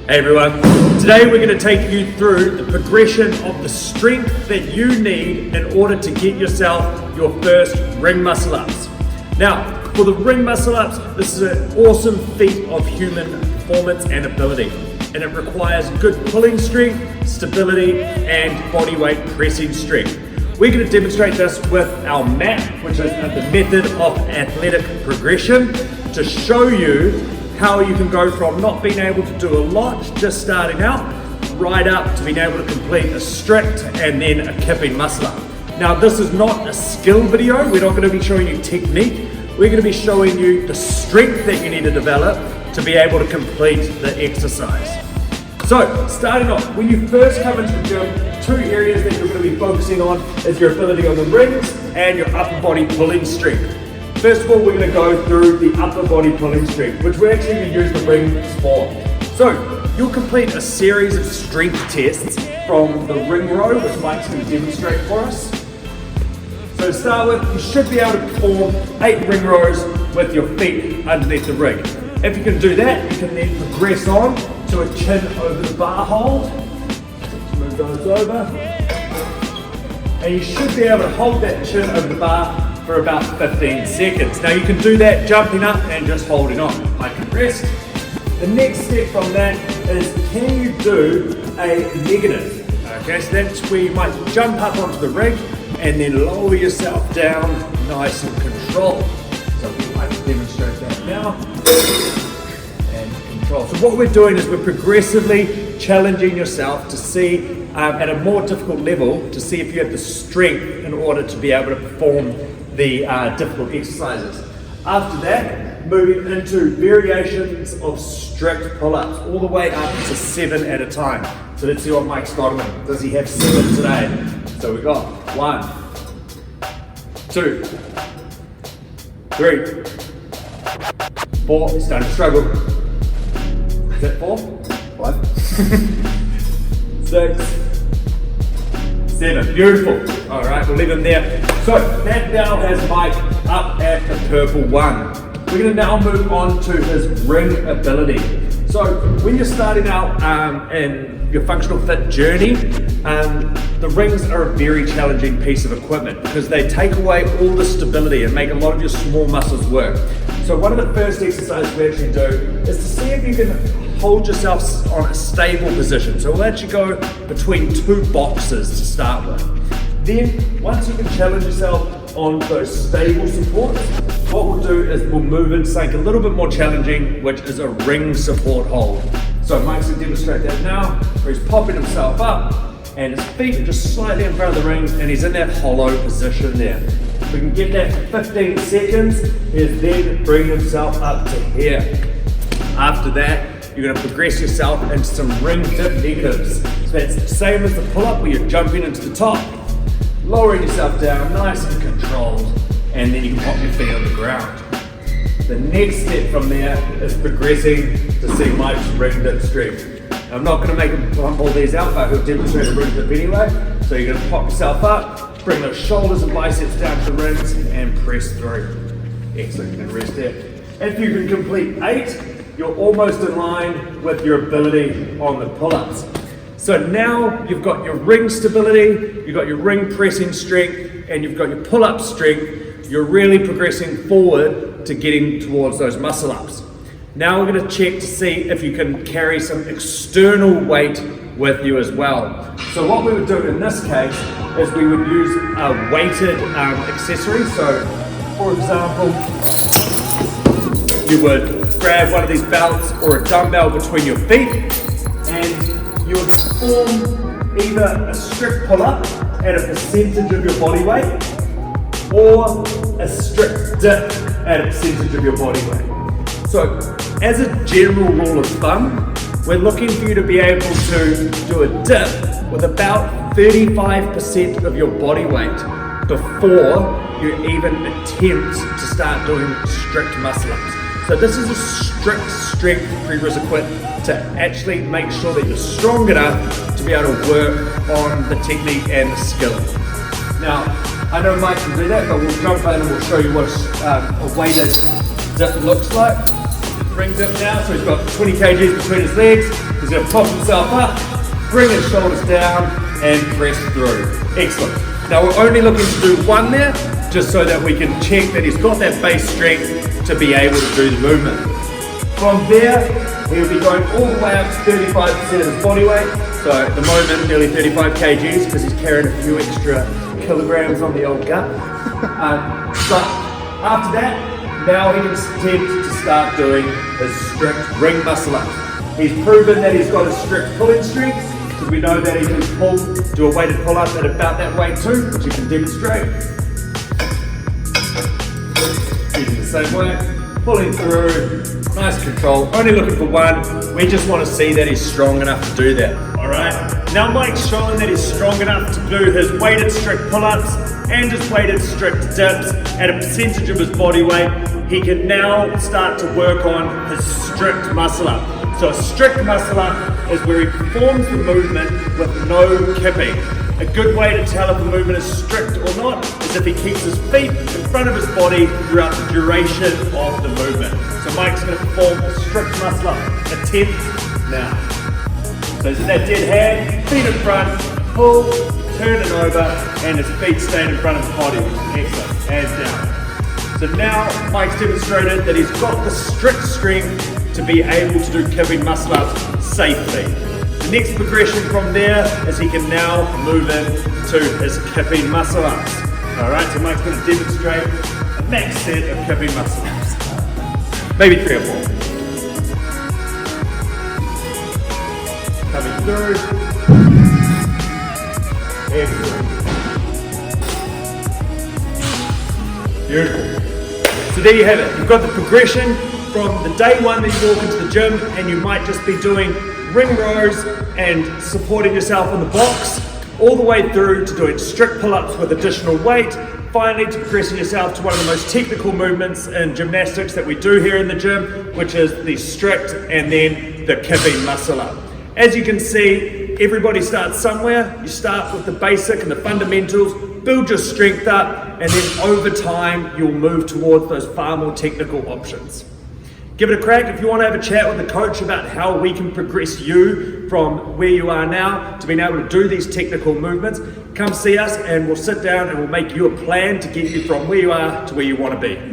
Hey everyone, today we're going to take you through the progression of the strength that you need in order to get yourself your first ring muscle ups. Now, for the ring muscle ups, this is an awesome feat of human performance and ability, and it requires good pulling strength, stability, and body weight pressing strength. We're going to demonstrate this with our MAP, which is the method of athletic progression, to show you how you can go from not being able to do a lot, just starting out, right up to being able to complete a strict and then a kipping muscle up. Now, this is not a skill video. We're not going to be showing you technique. We're going to be showing you the strength that you need to develop to be able to complete the exercise. So, starting off, when you first come into the gym, two areas that you're going to be focusing on is your ability on the rings and your upper body pulling strength. First of all, we're going to go through the upper body pulling strength, which we're actually going to use the rings for. So, you'll complete a series of strength tests from the ring row, which Mike's going to demonstrate for us. So to start with, you should be able to perform 8 ring rows with your feet underneath the ring. If you can do that, you can then progress on to a chin over the bar hold. Move those over. And you should be able to hold that chin over the bar for about 15 seconds. Now you can do that jumping up and just holding on. I can rest. The next step from that is, can you do a negative? Okay, so that's where you might jump up onto the ring and then lower yourself down nice and controlled. So we might demonstrate that now. And control. So what we're doing is we're progressively challenging yourself to see at a more difficult level to see if you have the strength in order to be able to perform the difficult exercises. After that, moving into variations of strict pull-ups, all the way up to 7 at a time. So let's see what Mike's got on him. Does he have 7 today? So we got 1, 2, 3, 4. He's starting to struggle. Is that 4? 5, 6, 7. Beautiful. All right, we'll leave him there. So that now has Mike up at the purple 1. We're going to now move on to his ring ability. So when you're starting out in your functional fit journey, the rings are a very challenging piece of equipment because they take away all the stability and make a lot of your small muscles work. So one of the first exercises we actually do is to see if you can hold yourself on a stable position. So we'll actually go between 2 boxes to start with. Then, once you can challenge yourself on those stable supports, what we'll do is we'll move into something a little bit more challenging, which is a ring support hold. So Mike's going to demonstrate that now, where he's popping himself up, and his feet are just slightly in front of the ring, and he's in that hollow position there. If we can get that for 15 seconds, he'll then bring himself up to here. After that, you're going to progress yourself into some ring dip negatives. So that's the same as the pull-up, where you're jumping into the top, lowering yourself down, nice and controlled, and then you can pop your feet on the ground. The next step from there is progressing to see Mike's ring dip strength. I'm not going to make him pump all these out, but he'll demonstrate a ring dip anyway. So you're going to pop yourself up, bring those shoulders and biceps down to the rings, and press through. Excellent, you can rest there. If you can complete 8, you're almost in line with your ability on the pull-ups. So now you've got your ring stability, you've got your ring pressing strength, and you've got your pull-up strength. You're really progressing forward to getting towards those muscle ups. Now we're going to check to see if you can carry some external weight with you as well. So what we would do in this case is we would use a weighted accessory. So for example, you would grab one of these belts or a dumbbell between your feet, and you would perform either a strict pull-up at a percentage of your body weight or a strict dip at a percentage of your body weight. So as a general rule of thumb, we're looking for you to be able to do a dip with about 35% of your body weight before you even attempt to start doing strict muscle ups. So this is a strict strength prerequisite to actually make sure that you're strong enough to be able to work on the technique and the skill. Now, I know Mike can do that, but we'll jump in and we'll show you what a weighted dip looks like. Ring dip now, so he's got 20 kgs between his legs. He's going to pop himself up, bring his shoulders down, and press through. Excellent. Now we're only looking to do one there, just so that we can check that he's got that base strength to be able to do the movement. From there, he'll be going all the way up to 35% of his body weight. So at the moment, nearly 35 kgs, because he's carrying a few extra kilograms on the old gut. But after that, now he can attempt to start doing his strict ring muscle ups. He's proven that he's got a strict pulling strength, because we know that he can do a weighted pull up at about that weight too, which he can demonstrate. Using the same way, pulling through, nice control, only looking for one. We just want to see that he's strong enough to do that, all right? Now Mike's showing that he's strong enough to do his weighted strict pull-ups and his weighted strict dips at a percentage of his body weight. He can now start to work on his strict muscle up. So a strict muscle up is where he performs the movement with no kipping. A good way to tell if a movement is strict or not is if he keeps his feet in front of his body throughout the duration of the movement. So Mike's going to perform a strict muscle up. Attempt now. So he's in that dead hand, feet in front, pull, turn it over, and his feet staying in front of his body. Excellent. Hands down. So now Mike's demonstrated that he's got the strict strength to be able to do kipping muscle ups safely. The next progression from there is he can now move into his kipping muscle ups. Alright, so Mike's going to demonstrate a max set of kipping muscle ups. Maybe 3 or 4. Coming through. Excellent. Beautiful. So there you have it. You've got the progression from the day one that you walk into the gym, and you might just be doing ring rows and supporting yourself in the box, all the way through to doing strict pull-ups with additional weight, finally to progressing yourself to one of the most technical movements in gymnastics that we do here in the gym, which is the strict and then the kipping muscle up. As you can see, everybody starts somewhere. You start with the basic and the fundamentals, build your strength up, and then over time you'll move towards those far more technical options. Give it a crack. If you want to have a chat with the coach about how we can progress you from where you are now to being able to do these technical movements, come see us and we'll sit down and we'll make you a plan to get you from where you are to where you want to be.